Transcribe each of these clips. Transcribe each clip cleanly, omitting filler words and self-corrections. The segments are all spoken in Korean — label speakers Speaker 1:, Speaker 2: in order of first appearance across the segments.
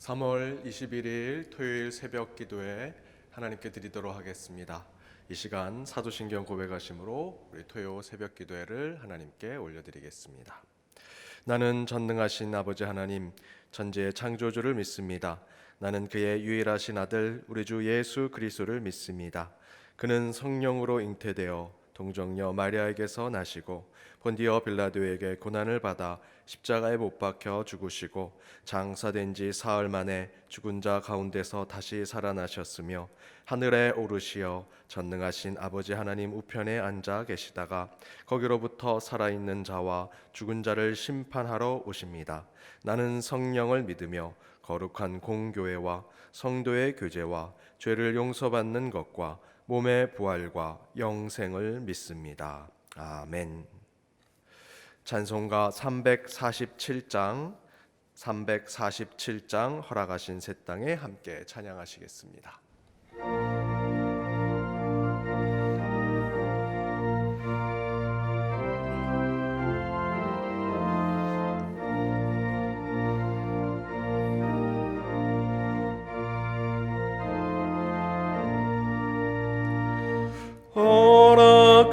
Speaker 1: 3월 21일 토요일 새벽 기도에 하나님께 드리도록 하겠습니다. 이 시간 사도신경 고백하심으로 우리 토요 새벽 기도회를 하나님께 올려드리겠습니다. 나는 전능하신 아버지 하나님, 천지의 창조주를 믿습니다. 나는 그의 유일하신 아들 우리 주 예수 그리스도를 믿습니다. 그는 성령으로 잉태되어 동정녀 마리아에게서 나시고 본디어 빌라도에게 고난을 받아 십자가에 못 박혀 죽으시고 장사된 지 사흘 만에 죽은 자 가운데서 다시 살아나셨으며 하늘에 오르시어 전능하신 아버지 하나님 우편에 앉아 계시다가 거기로부터 살아있는 자와 죽은 자를 심판하러 오십니다. 나는 성령을 믿으며 거룩한 공교회와 성도의 교제와 죄를 용서받는 것과 몸의 부활과 영생을 믿습니다. 아멘. 찬송가 347장 허락하신 새 땅에 함께 찬양하시겠습니다.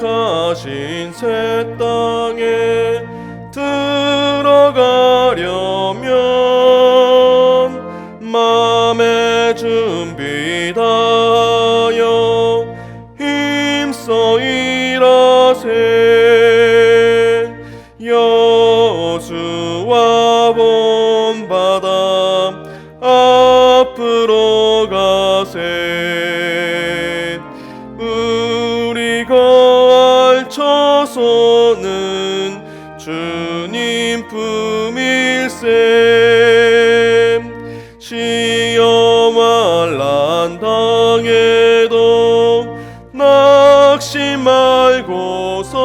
Speaker 1: 허락하신 새 땅에 들어가려면 마음의 준비 다하여 힘써 일하세. 여수와 본바다 앞으로 가세. 우리가 알쳐서는 주님 품일세. 시험할 난 당해도 낙심 말고서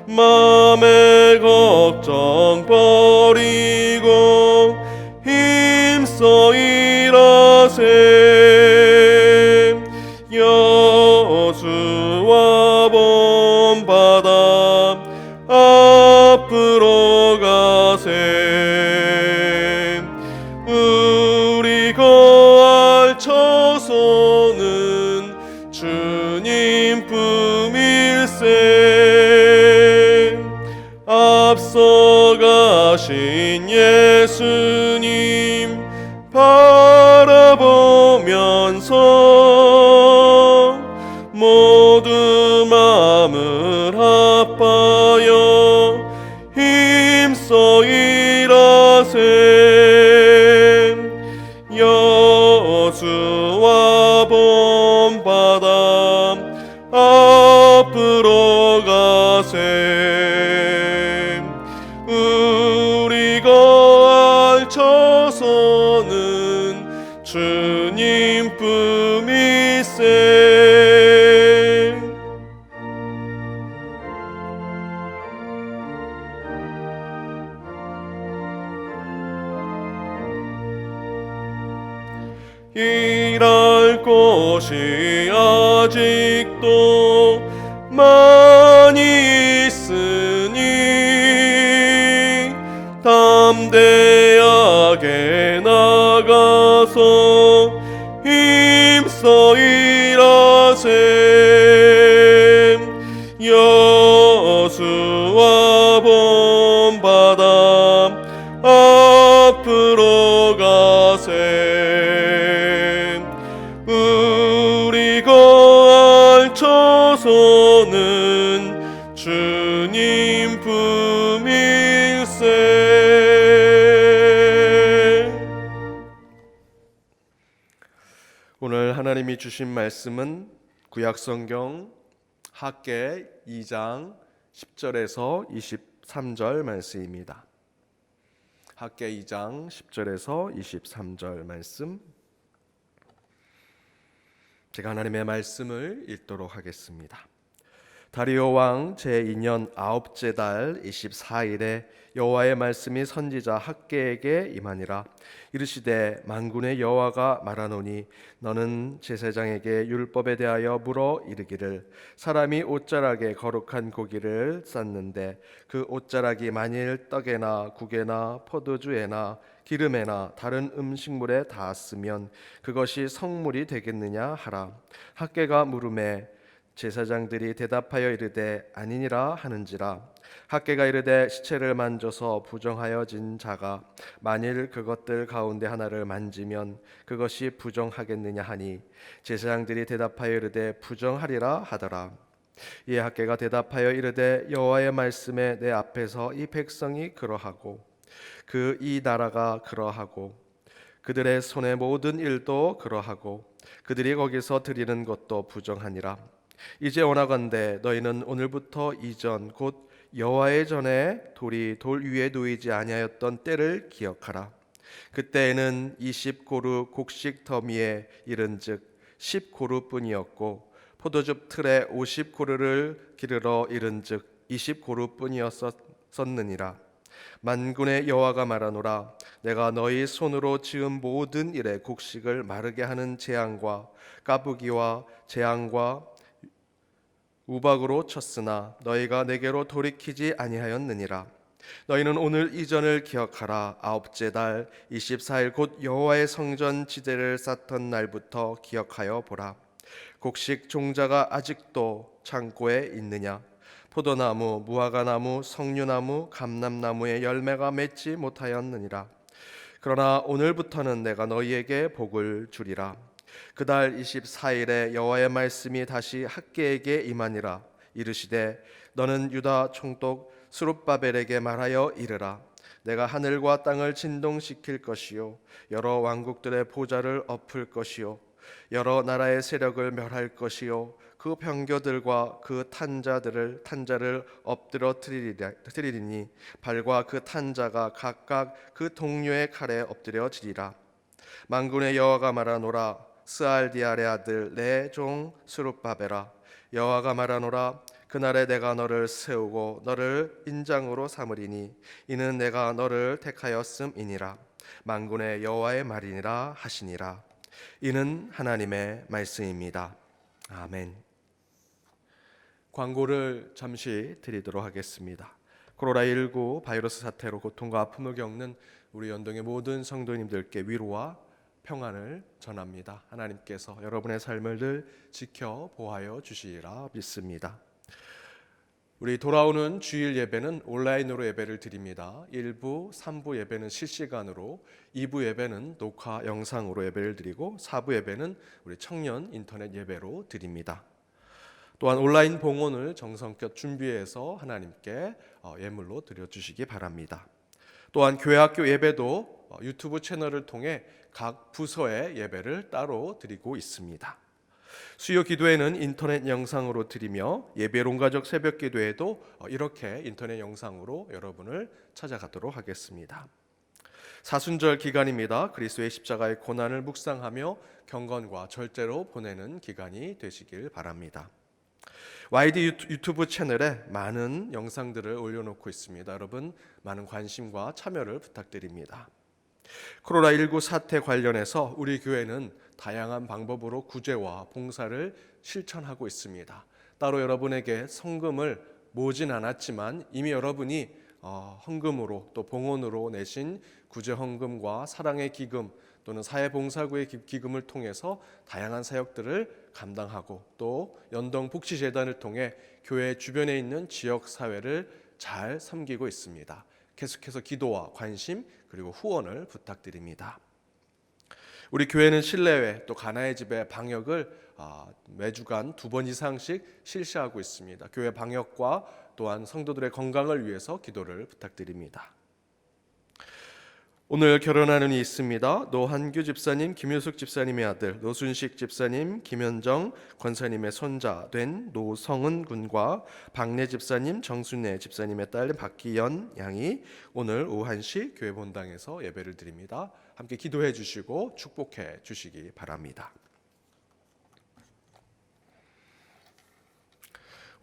Speaker 1: 맘의 걱정 버리고 힘써 일하세. 여수와 본바다 앞으로 가세. 우리가 알쳐서는 주님 품일세. 앞서 가신 예수님 바라보면서 모두 마음을 합하여 힘써 일하세. 여수와 본바다 앞으로 가세. 우리가 알쳐서는 주님 품일세. 일할 곳이 아직도 많이 있으니 담대하게 나가서 힘써 일하세. 여수와 본바다 앞으로 가세. 우리가 알쳐서는 주님 품일세. 오늘 하나님이 주신 말씀은 구약성경 학개 2장 10절에서 23절 말씀입니다. 학개 2장 10절에서 23절 말씀, 제가 하나님의 말씀을 읽도록 하겠습니다. 다리오 왕 제2년 아홉째 달 24일에 여호와의 말씀이 선지자 학개에게 임하니라. 이르시되 만군의 여호와가 말하노니 너는 제사장에게 율법에 대하여 물어 이르기를 사람이 옷자락에 거룩한 고기를 쌌는데 그 옷자락이 만일 떡에나 국에나 포도주에나 기름에나 다른 음식물에 닿았으면 그것이 성물이 되겠느냐 하라. 학개가 물음에 제사장들이 대답하여 이르되 아니니라 하는지라. 학개가 이르되 시체를 만져서 부정하여진 자가 만일 그것들 가운데 하나를 만지면 그것이 부정하겠느냐 하니 제사장들이 대답하여 이르되 부정하리라 하더라. 이에 학개가 대답하여 이르되 여호와의 말씀에 내 앞에서 이 백성이 그러하고 그 이 나라가 그러하고 그들의 손의 모든 일도 그러하고 그들이 거기서 드리는 것도 부정하니라. 이제 원하건대 너희는 오늘부터 이전 곧 여호와의 전에 돌이 돌 위에 놓이지 아니하였던 때를 기억하라. 그때에는 20고루 곡식 더미에 이른즉 10고루뿐이었고 포도즙 틀에 50고루를 기르러 이른즉 20고루뿐이었었느니라. 만군의 여호와가 말하노라. 내가 너희 손으로 지은 모든 일에 곡식을 마르게 하는 재앙과 까부기와 재앙과 우박으로 쳤으나 너희가 내게로 돌이키지 아니하였느니라. 너희는 오늘 이전을 기억하라. 아홉째 달 24일 곧 여호와의 성전 지대를 쌓던 날부터 기억하여 보라. 곡식 종자가 아직도 창고에 있느냐? 포도나무, 무화과나무, 석류나무, 감람나무의 열매가 맺지 못하였느니라. 그러나 오늘부터는 내가 너희에게 복을 주리라. 그달 24일에 여호와의 말씀이 다시 학개에게 임하니라. 이르시되 너는 유다 총독 스룹바벨에게 말하여 이르라. 내가 하늘과 땅을 진동시킬 것이요 여러 왕국들의 보좌를 엎을 것이요 여러 나라의 세력을 멸할 것이요 그 병거들과 그 탄자를 엎드려 트리리니 발과 그 탄자가 각각 그 동료의 칼에 엎드려지리라. 만군의 여호와가 말하노라. 스알디알의 아들 내 종 스룹바벨아, 여호와가 말하노라. 그날에 내가 너를 세우고 너를 인장으로 삼으리니 이는 내가 너를 택하였음이니라. 만군의 여호와의 말이니라 하시니라. 이는 하나님의 말씀입니다. 아멘. 광고를 잠시 드리도록 하겠습니다. 코로나19 바이러스 사태로 고통과 아픔을 겪는 우리 연동의 모든 성도님들께 위로와 평안을 전합니다. 하나님께서 여러분의 삶을 늘 지켜 보하여 주시리라 믿습니다. 우리 돌아오는 주일 예배는 온라인으로 예배를 드립니다. 1부, 3부 예배는 실시간으로, 2부 예배는 녹화 영상으로 예배를 드리고 4부 예배는 우리 청년 인터넷 예배로 드립니다. 또한 온라인 봉헌을 정성껏 준비해서 하나님께 예물로 드려주시기 바랍니다. 또한 교회학교 예배도 유튜브 채널을 통해 각 부서의 예배를 따로 드리고 있습니다. 수요 기도회는 인터넷 영상으로 드리며 예배론가족 새벽 기도회도 이렇게 인터넷 영상으로 여러분을 찾아가도록 하겠습니다. 사순절 기간입니다. 그리스도의 십자가의 고난을 묵상하며 경건과 절제로 보내는 기간이 되시길 바랍니다. YD 유튜브 채널에 많은 영상들을 올려놓고 있습니다. 여러분 많은 관심과 참여를 부탁드립니다. 코로나19 사태 관련해서 우리 교회는 다양한 방법으로 구제와 봉사를 실천하고 있습니다. 따로 여러분에게 성금을 모으진 않았지만 이미 여러분이 헌금으로 또 봉헌으로 내신 구제 헌금과 사랑의 기금 또는 사회봉사구의 기금을 통해서 다양한 사역들을 감당하고 또 연동복지재단을 통해 교회 주변에 있는 지역사회를 잘 섬기고 있습니다. 계속해서 기도와 관심 그리고 후원을 부탁드립니다. 우리 교회는 실내외 또 가나의 집의 방역을 매주간 2번 이상씩 실시하고 있습니다. 교회 방역과 또한 성도들의 건강을 위해서 기도를 부탁드립니다. 오늘 결혼하는 이 있습니다. 노한규 집사님, 김효숙 집사님의 아들, 노순식 집사님, 김현정 권사님의 손자 된 노성은 군과 박래 집사님, 정순애 집사님의 딸 박기연 양이 오늘 오후 1시 교회 본당에서 예배를 드립니다. 함께 기도해 주시고 축복해 주시기 바랍니다.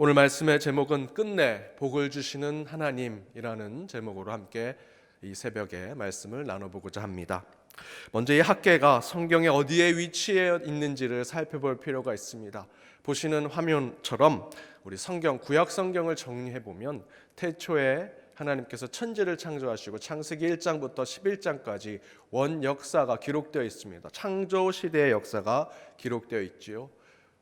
Speaker 1: 오늘 말씀의 제목은 끝내 복을 주시는 하나님이라는 제목으로 함께 이 새벽에 말씀을 나눠보고자 합니다. 먼저 이 학계가 성경에 어디에 위치해 있는지를 살펴볼 필요가 있습니다. 보시는 화면처럼 우리 성경, 구약 성경을 정리해 보면 태초에 하나님께서 천지를 창조하시고 창세기 1장부터 11장까지 원 역사가 기록되어 있습니다. 창조 시대의 역사가 기록되어 있지요.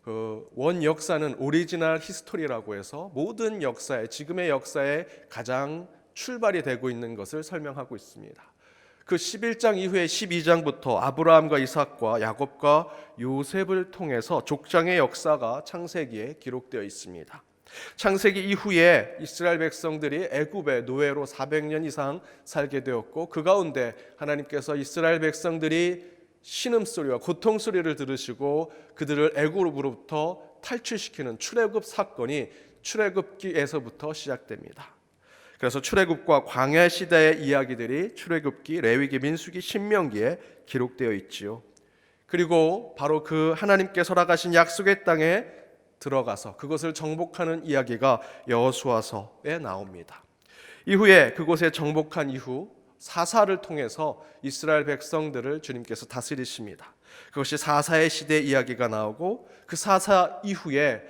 Speaker 1: 그 원 역사는 오리지널 히스토리라고 해서 모든 역사에, 지금의 역사에 가장 출발이 되고 있는 것을 설명하고 있습니다. 그 11장 이후에 12장부터 아브라함과 이삭과 야곱과 요셉을 통해서 족장의 역사가 창세기에 기록되어 있습니다. 창세기 이후에 이스라엘 백성들이 애굽의 노예로 400년 이상 살게 되었고, 그 가운데 하나님께서 이스라엘 백성들이 신음소리와 고통소리를 들으시고 그들을 애굽으로부터 탈출시키는 출애굽 사건이 출애굽기에서부터 시작됩니다. 그래서 출애굽과 광야 시대의 이야기들이 출애굽기, 레위기, 민수기, 신명기에 기록되어 있지요. 그리고 바로 그 하나님께 허락하신 약속의 땅에 들어가서 그것을 정복하는 이야기가 여호수아서에 나옵니다. 이후에 그곳에 정복한 이후 사사를 통해서 이스라엘 백성들을 주님께서 다스리십니다. 그것이 사사의 시대 이야기가 나오고, 그 사사 이후에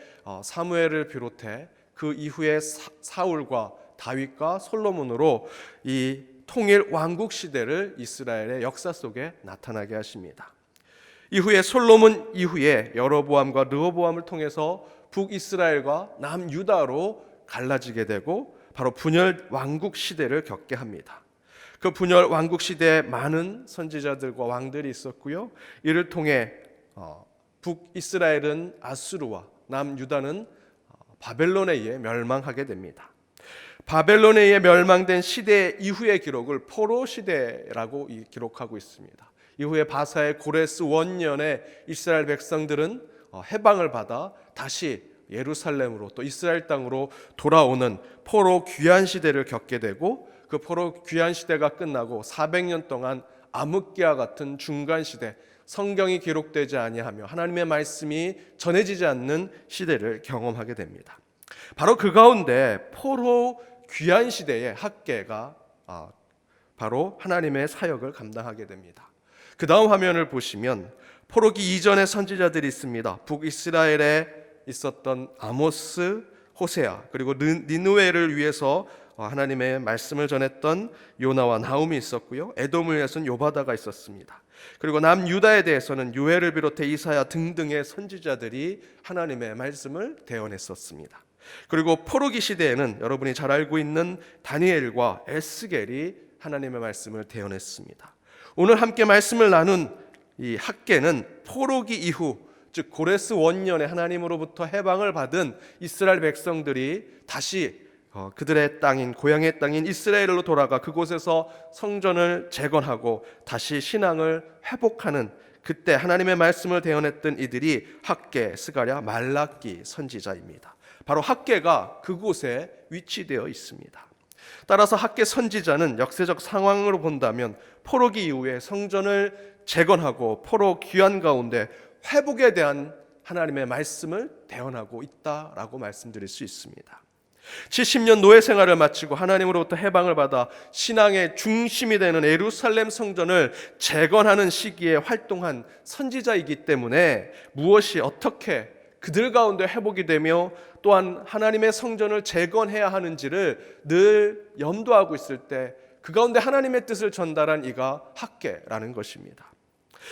Speaker 1: 사무엘을 비롯해 그 이후에 사울과 다윗과 솔로몬으로 이 통일 왕국 시대를 이스라엘의 역사 속에 나타나게 하십니다. 이후에 솔로몬 이후에 여로보암과 르호보암을 통해서 북이스라엘과 남유다로 갈라지게 되고 바로 분열 왕국 시대를 겪게 합니다. 그 분열 왕국 시대에 많은 선지자들과 왕들이 있었고요. 이를 통해 북이스라엘은 아수르와 남유다는 바벨론에 의해 멸망하게 됩니다. 바벨론에 의해 멸망된 시대 이후의 기록을 포로 시대라고 기록하고 있습니다. 이후에 바사의 고레스 원년에 이스라엘 백성들은 해방을 받아 다시 예루살렘으로 또 이스라엘 땅으로 돌아오는 포로 귀환 시대를 겪게 되고, 그 포로 귀환 시대가 끝나고 400년 동안 암흑기와 같은 중간 시대, 성경이 기록되지 아니하며 하나님의 말씀이 전해지지 않는 시대를 경험하게 됩니다. 바로 그 가운데 포로 귀환 시대의 학계가 바로 하나님의 사역을 감당하게 됩니다. 그 다음 화면을 보시면 포로기 이전의 선지자들이 있습니다. 북이스라엘에 있었던 아모스, 호세아, 그리고 니느웨를 위해서 하나님의 말씀을 전했던 요나와 나훔이 있었고요. 에돔을 위해서는 요바다가 있었습니다. 그리고 남유다에 대해서는 요엘을 비롯해 이사야 등등의 선지자들이 하나님의 말씀을 대언했었습니다. 그리고 포로기 시대에는 여러분이 잘 알고 있는 다니엘과 에스겔이 하나님의 말씀을 대언했습니다. 오늘 함께 말씀을 나눈 이 학계는 포로기 이후, 즉 고레스 원년에 하나님으로부터 해방을 받은 이스라엘 백성들이 다시 그들의 땅인, 고향의 땅인 이스라엘로 돌아가 그곳에서 성전을 재건하고 다시 신앙을 회복하는, 그때 하나님의 말씀을 대언했던 이들이 학계, 스가랴, 말라기 선지자입니다. 바로 학계가 그곳에 위치되어 있습니다. 따라서 학계 선지자는 역사적 상황으로 본다면 포로기 이후에 성전을 재건하고 포로 귀환 가운데 회복에 대한 하나님의 말씀을 대언하고 있다라고 말씀드릴 수 있습니다. 70년 노예 생활을 마치고 하나님으로부터 해방을 받아 신앙의 중심이 되는 예루살렘 성전을 재건하는 시기에 활동한 선지자이기 때문에 무엇이 어떻게 그들 가운데 회복이 되며 또한 하나님의 성전을 재건해야 하는지를 늘 염두하고 있을 때 그 가운데 하나님의 뜻을 전달한 이가 학계라는 것입니다.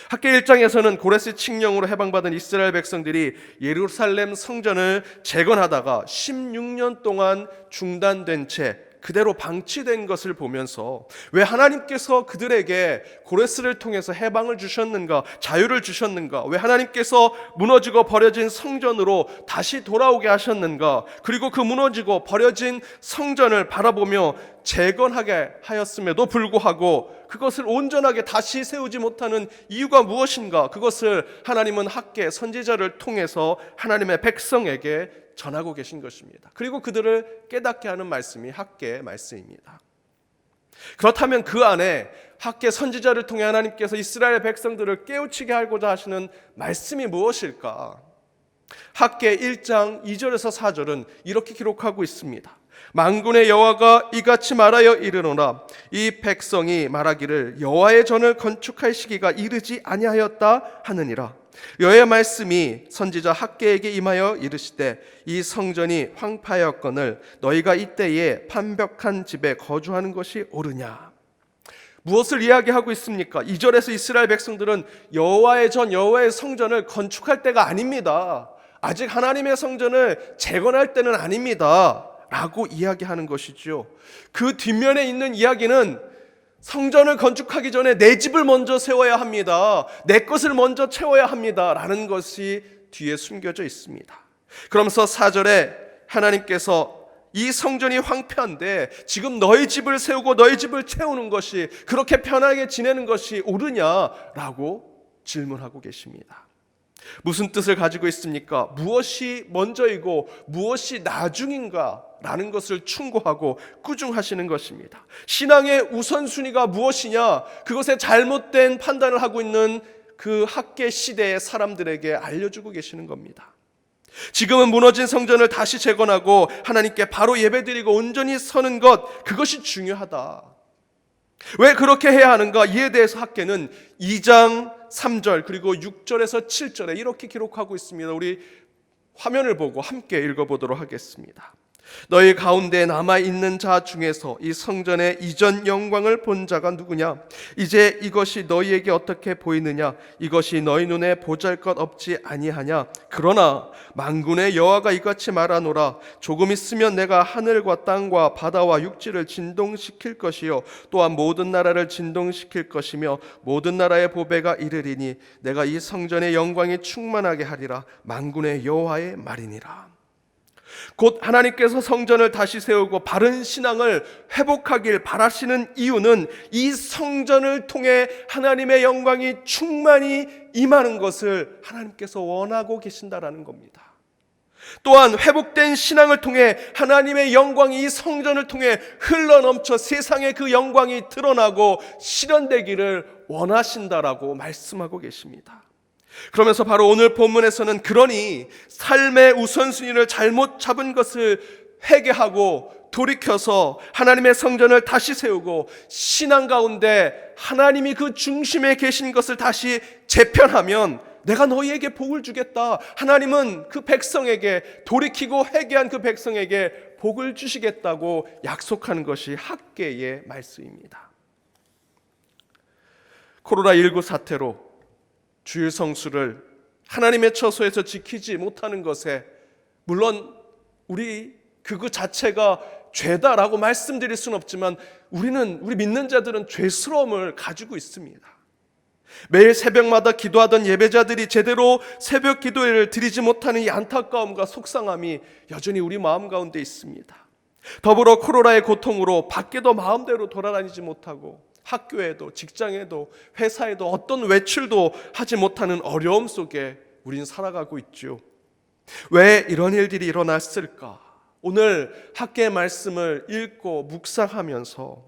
Speaker 1: 학계 1장에서는 고레스 칙령으로 해방받은 이스라엘 백성들이 예루살렘 성전을 재건하다가 16년 동안 중단된 채 그대로 방치된 것을 보면서 왜 하나님께서 그들에게 고레스를 통해서 해방을 주셨는가, 자유를 주셨는가, 왜 하나님께서 무너지고 버려진 성전으로 다시 돌아오게 하셨는가, 그리고 그 무너지고 버려진 성전을 바라보며 재건하게 하였음에도 불구하고 그것을 온전하게 다시 세우지 못하는 이유가 무엇인가, 그것을 하나님은 학계 선지자를 통해서 하나님의 백성에게 전하고 계신 것입니다. 그리고 그들을 깨닫게 하는 말씀이 학계의 말씀입니다. 그렇다면 그 안에 학계 선지자를 통해 하나님께서 이스라엘 백성들을 깨우치게 하고자 하시는 말씀이 무엇일까? 학개 1장 2절에서 4절은 이렇게 기록하고 있습니다. 만군의 여호와가 이같이 말하여 이르노라. 이 백성이 말하기를 여호와의 전을 건축할 시기가 이르지 아니하였다 하느니라. 여호와의 말씀이 선지자 학개에게 임하여 이르시되 이 성전이 황폐하였거늘 너희가 이때에 판벽한 집에 거주하는 것이 옳으냐. 무엇을 이야기하고 있습니까? 2절에서 이스라엘 백성들은 여호와의 전, 여호와의 성전을 건축할 때가 아닙니다. 아직 하나님의 성전을 재건할 때는 아닙니다 라고 이야기하는 것이죠. 그 뒷면에 있는 이야기는 성전을 건축하기 전에 내 집을 먼저 세워야 합니다, 내 것을 먼저 채워야 합니다 라는 것이 뒤에 숨겨져 있습니다. 그러면서 4절에 하나님께서 이 성전이 황폐한데 지금 너희 집을 세우고 너희 집을 채우는 것이, 그렇게 편하게 지내는 것이 옳으냐라고 질문하고 계십니다. 무슨 뜻을 가지고 있습니까? 무엇이 먼저이고 무엇이 나중인가 라는 것을 충고하고 꾸중하시는 것입니다. 신앙의 우선순위가 무엇이냐, 그것에 잘못된 판단을 하고 있는 그 학개 시대의 사람들에게 알려주고 계시는 겁니다. 지금은 무너진 성전을 다시 재건하고 하나님께 바로 예배드리고 온전히 서는 것, 그것이 중요하다. 왜 그렇게 해야 하는가? 이에 대해서 학개는 2장 3절 그리고 6절에서 7절에 이렇게 기록하고 있습니다. 우리 화면을 보고 함께 읽어보도록 하겠습니다. 너희 가운데 남아있는 자 중에서 이 성전의 이전 영광을 본 자가 누구냐? 이제 이것이 너희에게 어떻게 보이느냐? 이것이 너희 눈에 보잘것없지 아니하냐? 그러나 만군의 여호와가 이같이 말하노라. 조금 있으면 내가 하늘과 땅과 바다와 육지를 진동시킬 것이요 또한 모든 나라를 진동시킬 것이며 모든 나라의 보배가 이르리니 내가 이 성전의 영광이 충만하게 하리라. 만군의 여호와의 말이니라. 곧 하나님께서 성전을 다시 세우고 바른 신앙을 회복하길 바라시는 이유는 이 성전을 통해 하나님의 영광이 충만히 임하는 것을 하나님께서 원하고 계신다라는 겁니다. 또한 회복된 신앙을 통해 하나님의 영광이 이 성전을 통해 흘러넘쳐 세상에 그 영광이 드러나고 실현되기를 원하신다라고 말씀하고 계십니다. 그러면서 바로 오늘 본문에서는 그러니 삶의 우선순위를 잘못 잡은 것을 회개하고 돌이켜서 하나님의 성전을 다시 세우고 신앙 가운데 하나님이 그 중심에 계신 것을 다시 재편하면 내가 너희에게 복을 주겠다. 하나님은 그 백성에게, 돌이키고 회개한 그 백성에게 복을 주시겠다고 약속하는 것이 학개의 말씀입니다. 코로나19 사태로 주일 성수를 하나님의 처소에서 지키지 못하는 것에 물론 우리 그거 자체가 죄다라고 말씀드릴 수는 없지만 우리 믿는 자들은 죄스러움을 가지고 있습니다. 매일 새벽마다 기도하던 예배자들이 제대로 새벽 기도회를 드리지 못하는 이 안타까움과 속상함이 여전히 우리 마음 가운데 있습니다. 더불어 코로나의 고통으로 밖에도 마음대로 돌아다니지 못하고 학교에도 직장에도 회사에도 어떤 외출도 하지 못하는 어려움 속에 우린 살아가고 있죠. 왜 이런 일들이 일어났을까? 오늘 학개의 말씀을 읽고 묵상하면서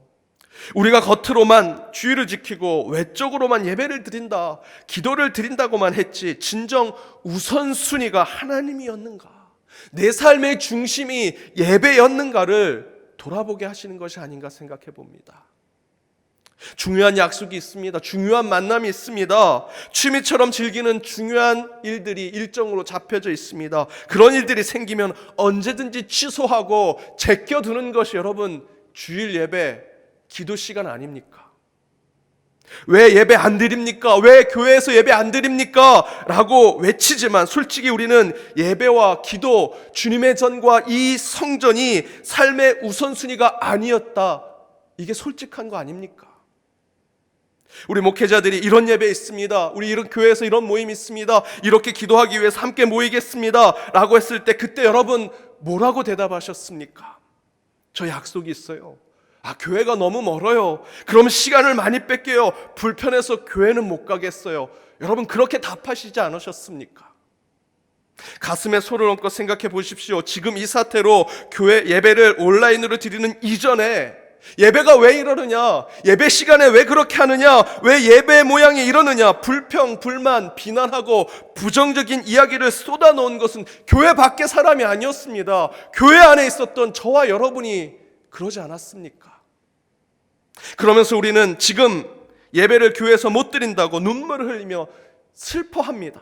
Speaker 1: 우리가 겉으로만 주의를 지키고 외적으로만 예배를 드린다, 기도를 드린다고만 했지 진정 우선순위가 하나님이었는가? 내 삶의 중심이 예배였는가를 돌아보게 하시는 것이 아닌가 생각해 봅니다. 중요한 약속이 있습니다. 중요한 만남이 있습니다. 취미처럼 즐기는 중요한 일들이 일정으로 잡혀져 있습니다. 그런 일들이 생기면 언제든지 취소하고 제껴두는 것이 여러분 주일 예배, 기도 시간 아닙니까? 왜 예배 안 드립니까? 왜 교회에서 예배 안 드립니까? 라고 외치지만 솔직히 우리는 예배와 기도, 주님의 전과 이 성전이 삶의 우선순위가 아니었다. 이게 솔직한 거 아닙니까? 우리 목회자들이 이런 예배 있습니다, 우리 이런 교회에서 이런 모임 있습니다, 이렇게 기도하기 위해서 함께 모이겠습니다 라고 했을 때 그때 여러분 뭐라고 대답하셨습니까? 저 약속이 있어요. 교회가 너무 멀어요. 그럼 시간을 많이 뺏겨요. 불편해서 교회는 못 가겠어요. 여러분 그렇게 답하시지 않으셨습니까? 가슴에 손을 얹고 생각해 보십시오. 지금 이 사태로 교회 예배를 온라인으로 드리는 이전에 예배가 왜 이러느냐? 예배 시간에 왜 그렇게 하느냐? 왜 예배 모양이 이러느냐? 불평, 불만, 비난하고 부정적인 이야기를 쏟아놓은 것은 교회 밖의 사람이 아니었습니다. 교회 안에 있었던 저와 여러분이 그러지 않았습니까? 그러면서 우리는 지금 예배를 교회에서 못 드린다고 눈물을 흘리며 슬퍼합니다.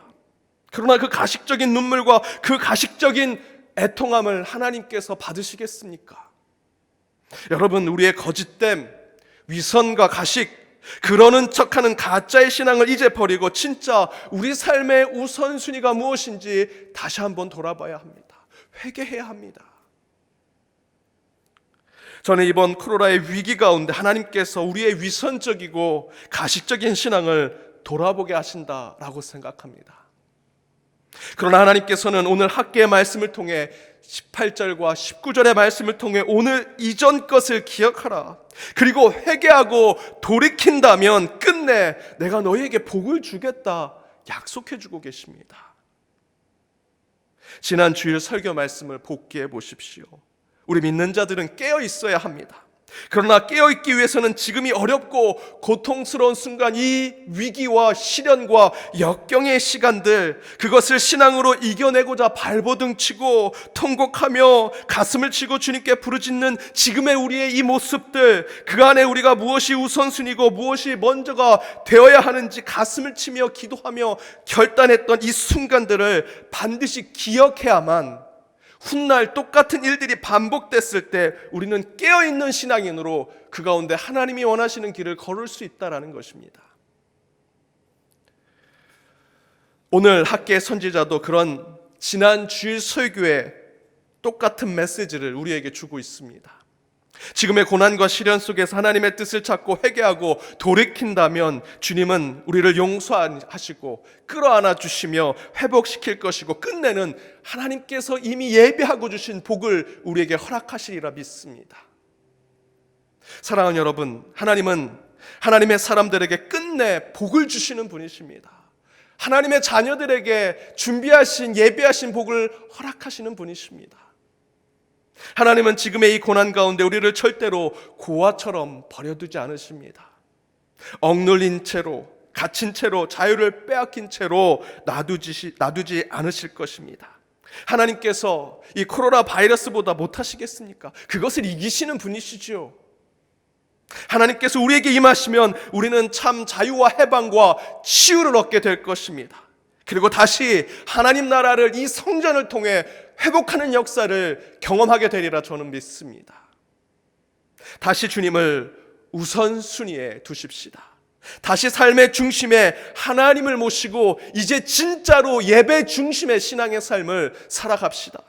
Speaker 1: 그러나 그 가식적인 눈물과 그 가식적인 애통함을 하나님께서 받으시겠습니까? 여러분, 우리의 거짓됨, 위선과 가식, 그러는 척하는 가짜의 신앙을 이제 버리고 진짜 우리 삶의 우선순위가 무엇인지 다시 한번 돌아봐야 합니다. 회개해야 합니다. 저는 이번 코로나의 위기 가운데 하나님께서 우리의 위선적이고 가식적인 신앙을 돌아보게 하신다라고 생각합니다. 그러나 하나님께서는 오늘 학개의 말씀을 통해 18절과 19절의 말씀을 통해 오늘 이전 것을 기억하라. 그리고 회개하고 돌이킨다면 끝내 내가 너희에게 복을 주겠다 약속해 주고 계십니다. 지난 주일 설교 말씀을 복기해 보십시오. 우리 믿는 자들은 깨어 있어야 합니다. 그러나 깨어있기 위해서는 지금이 어렵고 고통스러운 순간, 이 위기와 시련과 역경의 시간들, 그것을 신앙으로 이겨내고자 발버둥치고 통곡하며 가슴을 치고 주님께 부르짖는 지금의 우리의 이 모습들, 그 안에 우리가 무엇이 우선순위고 무엇이 먼저가 되어야 하는지 가슴을 치며 기도하며 결단했던 이 순간들을 반드시 기억해야만 훗날 똑같은 일들이 반복됐을 때 우리는 깨어있는 신앙인으로 그 가운데 하나님이 원하시는 길을 걸을 수 있다는 것입니다. 오늘 학계 선지자도 그런 지난 주일 설교에 똑같은 메시지를 우리에게 주고 있습니다. 지금의 고난과 시련 속에서 하나님의 뜻을 찾고 회개하고 돌이킨다면 주님은 우리를 용서하시고 끌어안아 주시며 회복시킬 것이고 끝내는 하나님께서 이미 예비하고 주신 복을 우리에게 허락하시리라 믿습니다. 사랑하는 여러분, 하나님은 하나님의 사람들에게 끝내 복을 주시는 분이십니다. 하나님의 자녀들에게 준비하신 예비하신 복을 허락하시는 분이십니다. 하나님은 지금의 이 고난 가운데 우리를 절대로 고아처럼 버려두지 않으십니다. 억눌린 채로, 갇힌 채로, 자유를 빼앗긴 채로 놔두지 않으실 것입니다. 하나님께서 이 코로나 바이러스보다 못하시겠습니까? 그것을 이기시는 분이시죠. 하나님께서 우리에게 임하시면 우리는 참 자유와 해방과 치유를 얻게 될 것입니다. 그리고 다시 하나님 나라를 이 성전을 통해 회복하는 역사를 경험하게 되리라 저는 믿습니다. 다시 주님을 우선순위에 두십시다. 다시 삶의 중심에 하나님을 모시고 이제 진짜로 예배 중심의 신앙의 삶을 살아갑시다.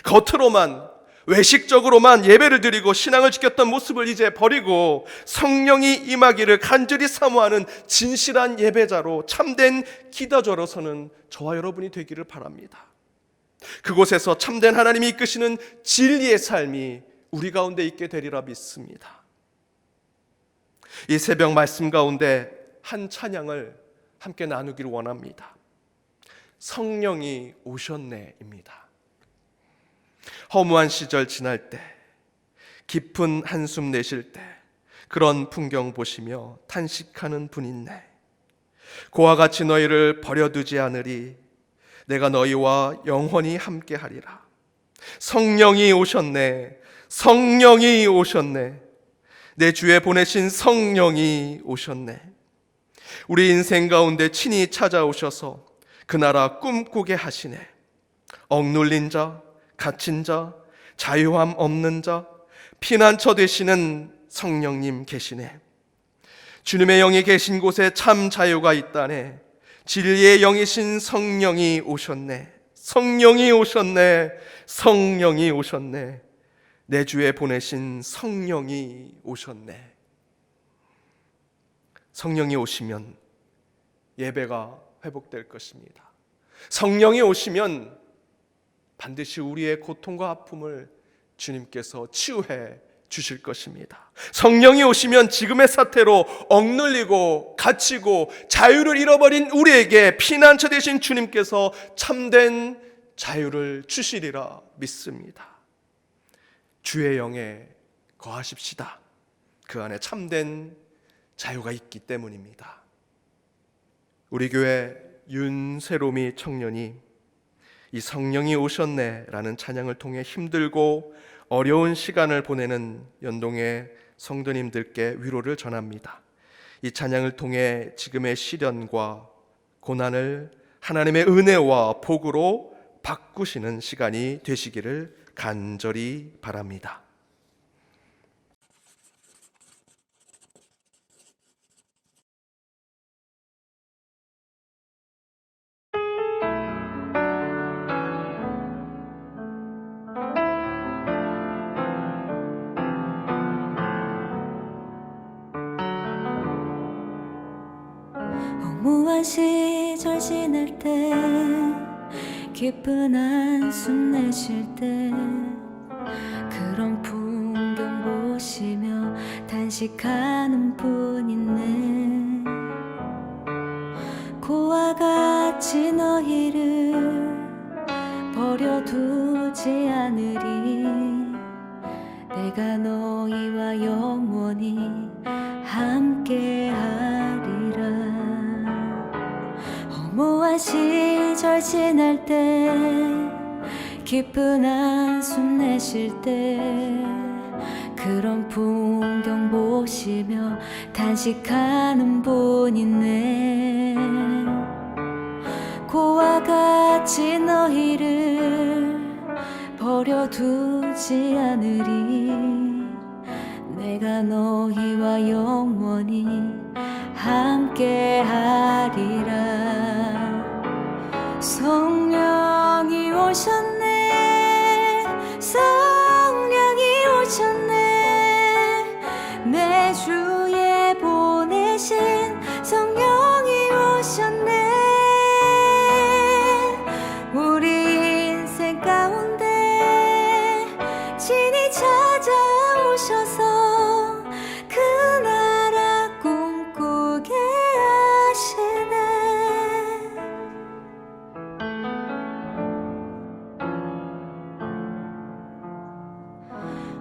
Speaker 1: 겉으로만 외식적으로만 예배를 드리고 신앙을 지켰던 모습을 이제 버리고 성령이 임하기를 간절히 사모하는 진실한 예배자로, 참된 기도자로서는 저와 여러분이 되기를 바랍니다. 그곳에서 참된 하나님이 이끄시는 진리의 삶이 우리 가운데 있게 되리라 믿습니다. 이 새벽 말씀 가운데 한 찬양을 함께 나누기를 원합니다. 성령이 오셨네입니다. 허무한 시절 지날 때, 깊은 한숨 내쉴 때 그런 풍경 보시며 탄식하는 분 있네. 고와 같이 너희를 버려두지 않으리. 내가 너희와 영원히 함께하리라. 성령이 오셨네. 성령이 오셨네. 내 주에 보내신 성령이 오셨네. 우리 인생 가운데 친히 찾아오셔서 그 나라 꿈꾸게 하시네. 억눌린 자, 갇힌 자, 자유함 없는 자, 피난처 되시는 성령님 계시네. 주님의 영이 계신 곳에 참 자유가 있다네. 진리의 영이신 성령이 오셨네. 성령이 오셨네. 성령이 오셨네. 내 주에 보내신 성령이 오셨네. 성령이 오시면 예배가 회복될 것입니다. 성령이 오시면 반드시 우리의 고통과 아픔을 주님께서 치유해 주실 것입니다. 성령이 오시면 지금의 사태로 억눌리고 갇히고 자유를 잃어버린 우리에게 피난처 되신 주님께서 참된 자유를 주시리라 믿습니다. 주의 영에 거하십시다. 그 안에 참된 자유가 있기 때문입니다. 우리 교회 윤세롬이 청년이 이 성령이 오셨네라는 찬양을 통해 힘들고 어려운 시간을 보내는 연동의 성도님들께 위로를 전합니다. 이 찬양을 통해 지금의 시련과 고난을 하나님의 은혜와 복으로 바꾸시는 시간이 되시기를 간절히 바랍니다.
Speaker 2: 허무한 시절 지낼 때, 기쁜 한숨 내쉴 때, 그런 풍경 보시며 단식하는 분 있네. 고와 같이 너희를 버려두지 않으리. 내가 너희와 영원히 함께하리라. 허무한 시절 지날 때, 기쁜 한숨 내쉴 때, 그런 풍경 보시며 단식하는 분 있네. 고와 같이 너희를 버려두지 않으리. 내가 너희와 영원히 함께하리라. 성령이 오셨네, 성령이 오셨네. 내 주에 보내신 성령이 오셨네. 우리 인생 가운데 친히 찾아오셔서 그 나라 꿈꾸게 하시네.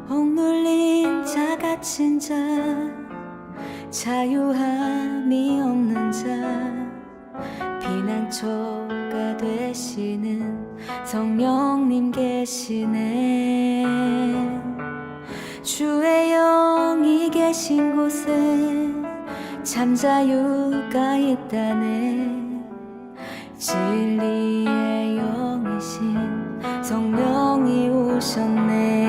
Speaker 2: 억눌린 자 갇힌 자, 자유함이 없는 자, 피난처가 되시는 성령님 계시네. 주의 영이 계신 곳에 참 자유가 있다네. 진리의 영이신 성령이 오셨네.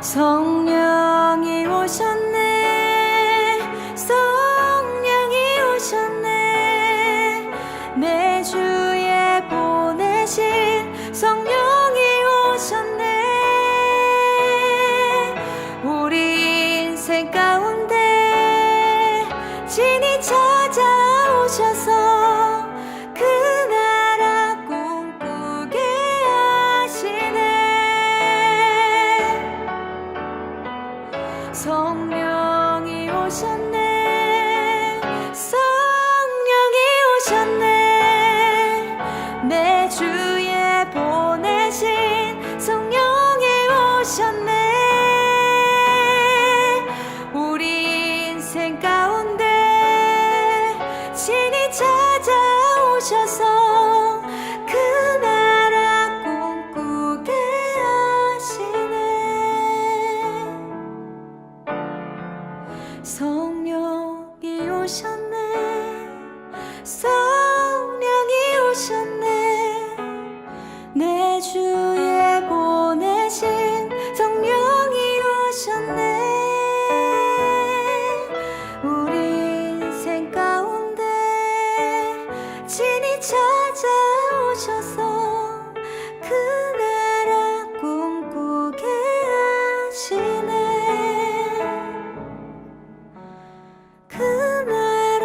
Speaker 2: 성령이 오셨네, 성령이 오셨네. 내 주에 보내신 성령이 오셨네. 우리 인생 가운데 친히 찾아오셔서 그 나라 꿈꾸게 하시네. 성령이 오셨네, 성령이 오셨네. 내 주에 보내신 성령이 오셨네. 우리 인생 가운데 친히 찾아오셔서 그 나라 꿈꾸게 하시네. 성령이 오셨네, 성령이 오셨네. 내 주에 보내신 성령이 오셨네. 우리 인생 가운데 친히 찾아오셔서 그 나라 꿈꾸게 하시네. 그 나라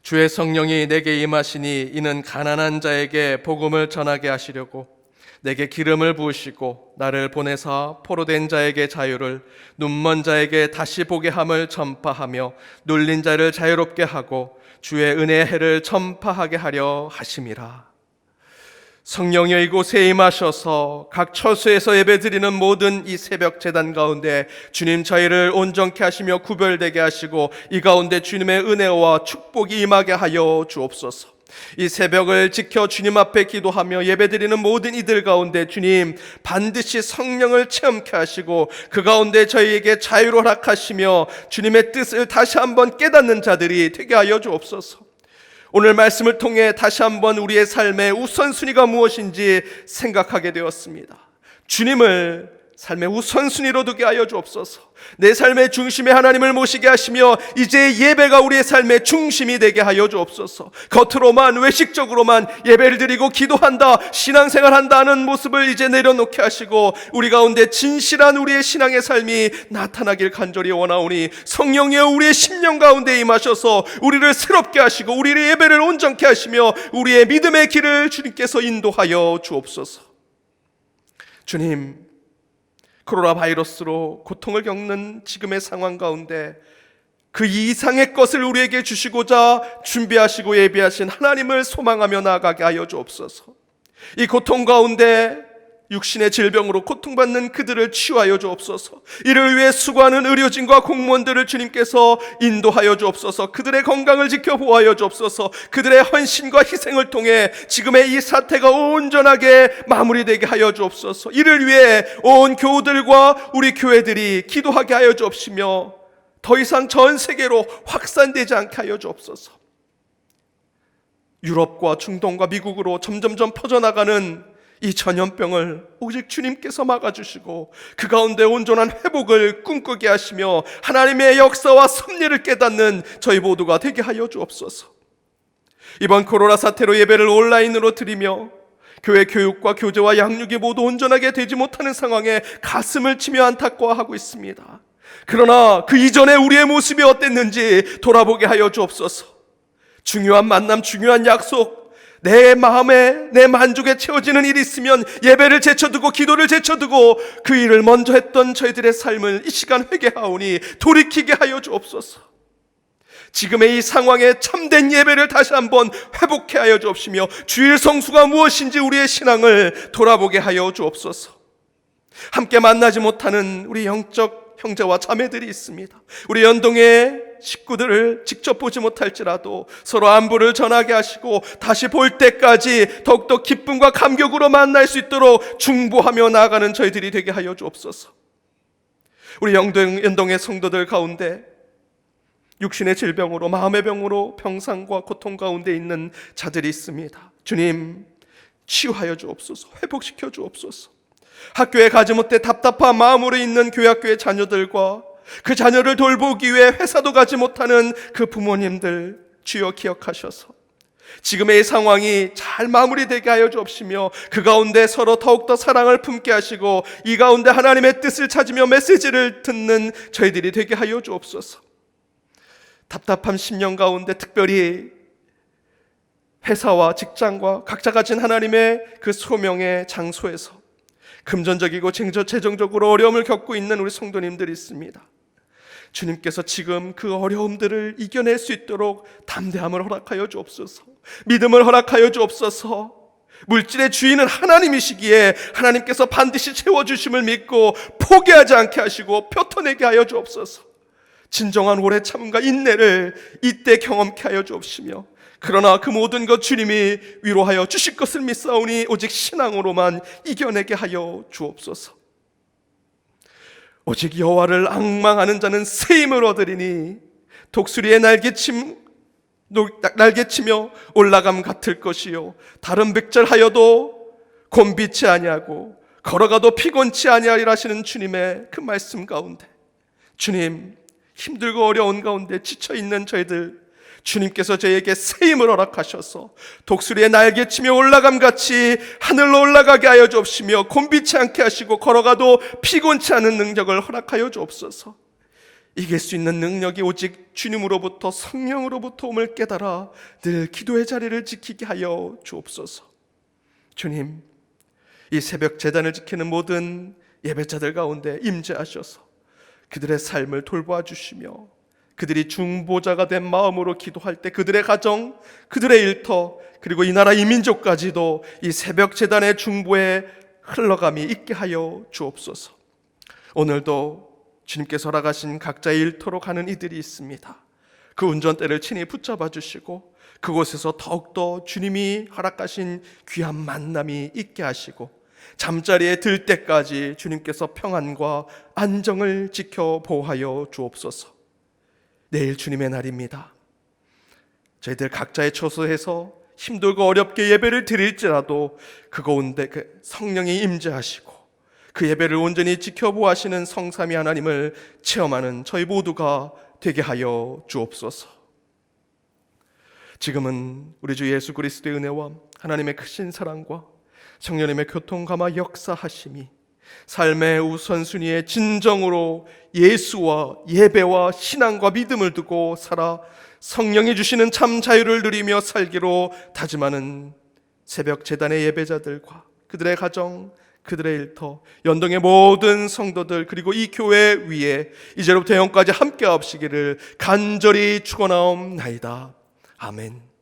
Speaker 1: 주의 성령이 내게 임하시니 이는 가난한 자에게 복음을 전하게 하시려고 내게 기름을 부으시고 나를 보내사 포로된 자에게 자유를, 눈먼 자에게 다시 보게 함을 전파하며 눌린 자를 자유롭게 하고 주의 은혜의 해를 전파하게 하려 하심이라. 성령이 이곳에 임하셔서 각 처소에서 예배드리는 모든 이 새벽 제단 가운데 주님 저희를 온전케 하시며 구별되게 하시고 이 가운데 주님의 은혜와 축복이 임하게 하여 주옵소서. 이 새벽을 지켜 주님 앞에 기도하며 예배드리는 모든 이들 가운데 주님 반드시 성령을 체험케 하시고 그 가운데 저희에게 자유를 허락하시며 주님의 뜻을 다시 한번 깨닫는 자들이 되게 하여 주옵소서. 오늘 말씀을 통해 다시 한번 우리의 삶의 우선순위가 무엇인지 생각하게 되었습니다. 주님을 삶의 우선순위로 두게 하여 주옵소서. 내 삶의 중심에 하나님을 모시게 하시며 이제 예배가 우리의 삶의 중심이 되게 하여 주옵소서. 겉으로만 외식적으로만 예배를 드리고 기도한다, 신앙생활한다 하는 모습을 이제 내려놓게 하시고 우리 가운데 진실한 우리의 신앙의 삶이 나타나길 간절히 원하오니 성령이여 우리의 심령 가운데 임하셔서 우리를 새롭게 하시고 우리의 예배를 온전케 하시며 우리의 믿음의 길을 주님께서 인도하여 주옵소서. 주님, 코로나 바이러스로 고통을 겪는 지금의 상황 가운데 그 이상의 것을 우리에게 주시고자 준비하시고 예비하신 하나님을 소망하며 나아가게 하여 주옵소서. 이 고통 가운데 육신의 질병으로 고통받는 그들을 치유하여 주옵소서. 이를 위해 수고하는 의료진과 공무원들을 주님께서 인도하여 주옵소서. 그들의 건강을 지켜 보호하여 주옵소서. 그들의 헌신과 희생을 통해 지금의 이 사태가 온전하게 마무리되게 하여 주옵소서. 이를 위해 온 교우들과 우리 교회들이 기도하게 하여 주옵시며 더 이상 전 세계로 확산되지 않게 하여 주옵소서. 유럽과 중동과 미국으로 점점점 퍼져나가는 이 전염병을 오직 주님께서 막아주시고 그 가운데 온전한 회복을 꿈꾸게 하시며 하나님의 역사와 섭리를 깨닫는 저희 모두가 되게 하여 주옵소서. 이번 코로나 사태로 예배를 온라인으로 드리며 교회 교육과 교제와 양육이 모두 온전하게 되지 못하는 상황에 가슴을 치며 안타까워하고 있습니다. 그러나 그 이전에 우리의 모습이 어땠는지 돌아보게 하여 주옵소서. 중요한 만남, 중요한 약속, 내 마음에 내 만족에 채워지는 일이 있으면 예배를 제쳐두고 기도를 제쳐두고 그 일을 먼저 했던 저희들의 삶을 이 시간 회개하오니 돌이키게 하여 주옵소서. 지금의 이 상황에 참된 예배를 다시 한번 회복해 하여 주옵시며 주일 성수가 무엇인지 우리의 신앙을 돌아보게 하여 주옵소서. 함께 만나지 못하는 우리 영적 형제와 자매들이 있습니다. 우리 연동의 식구들을 직접 보지 못할지라도 서로 안부를 전하게 하시고 다시 볼 때까지 더욱더 기쁨과 감격으로 만날 수 있도록 중보하며 나아가는 저희들이 되게 하여 주옵소서. 우리 연동의 성도들 가운데 육신의 질병으로 마음의 병으로 병상과 고통 가운데 있는 자들이 있습니다. 주님, 치유하여 주옵소서. 회복시켜 주옵소서. 학교에 가지 못해 답답한 마음으로 있는 교회학교의 자녀들과 그 자녀를 돌보기 위해 회사도 가지 못하는 그 부모님들 주여 기억하셔서 지금의 이 상황이 잘 마무리되게 하여 주옵시며 그 가운데 서로 더욱더 사랑을 품게 하시고 이 가운데 하나님의 뜻을 찾으며 메시지를 듣는 저희들이 되게 하여 주옵소서. 답답한 심령 가운데 특별히 회사와 직장과 각자 가진 하나님의 그 소명의 장소에서 금전적이고 재정적으로 어려움을 겪고 있는 우리 성도님들이 있습니다. 주님께서 지금 그 어려움들을 이겨낼 수 있도록 담대함을 허락하여 주옵소서. 믿음을 허락하여 주옵소서. 물질의 주인은 하나님이시기에 하나님께서 반드시 채워주심을 믿고 포기하지 않게 하시고 펴터내게 하여 주옵소서. 진정한 오래 참음과 인내를 이때 경험케 하여 주옵시며 그러나 그 모든 것 주님이 위로하여 주실 것을 믿사오니 오직 신앙으로만 이겨내게 하여 주옵소서. 오직 여호와를 앙망하는 자는 새 힘을 얻으리니 독수리의 날개치며 올라감 같을 것이요 다른 백절하여도 곤비치 아니하고 걸어가도 피곤치 아니하리라 하시는 주님의 그 말씀 가운데 주님, 힘들고 어려운 가운데 지쳐있는 저희들 주님께서 저희에게 새 힘을 허락하셔서 독수리의 날개치며 올라감같이 하늘로 올라가게 하여 주옵시며 곤비치 않게 하시고 걸어가도 피곤치 않은 능력을 허락하여 주옵소서. 이길 수 있는 능력이 오직 주님으로부터, 성령으로부터 옴을 깨달아 늘 기도의 자리를 지키게 하여 주옵소서. 주님, 이 새벽 제단을 지키는 모든 예배자들 가운데 임재하셔서 그들의 삶을 돌보아 주시며 그들이 중보자가 된 마음으로 기도할 때 그들의 가정, 그들의 일터, 그리고 이 나라 이 민족까지도 이 새벽 제단의 중보에 흘러감이 있게 하여 주옵소서. 오늘도 주님께서 허락하신 각자의 일터로 가는 이들이 있습니다. 그 운전대를 친히 붙잡아 주시고 그곳에서 더욱더 주님이 허락하신 귀한 만남이 있게 하시고 잠자리에 들 때까지 주님께서 평안과 안정을 지켜 보호하여 주옵소서. 내일 주님의 날입니다. 저희들 각자의 처소에서 힘들고 어렵게 예배를 드릴지라도 그 가운데 성령이 임재하시고 그 예배를 온전히 지켜보하시는 성삼위 하나님을 체험하는 저희 모두가 되게 하여 주옵소서. 지금은 우리 주 예수 그리스도의 은혜와 하나님의 크신 사랑과 성령님의 교통감화 역사하심이 삶의 우선순위에 진정으로 예수와 예배와 신앙과 믿음을 두고 살아 성령이 주시는 참 자유를 누리며 살기로 다짐하는 새벽 제단의 예배자들과 그들의 가정, 그들의 일터, 연동의 모든 성도들, 그리고 이 교회 위에 이제로부터 영까지 함께 하시기를 간절히 축원하옵나이다. 아멘.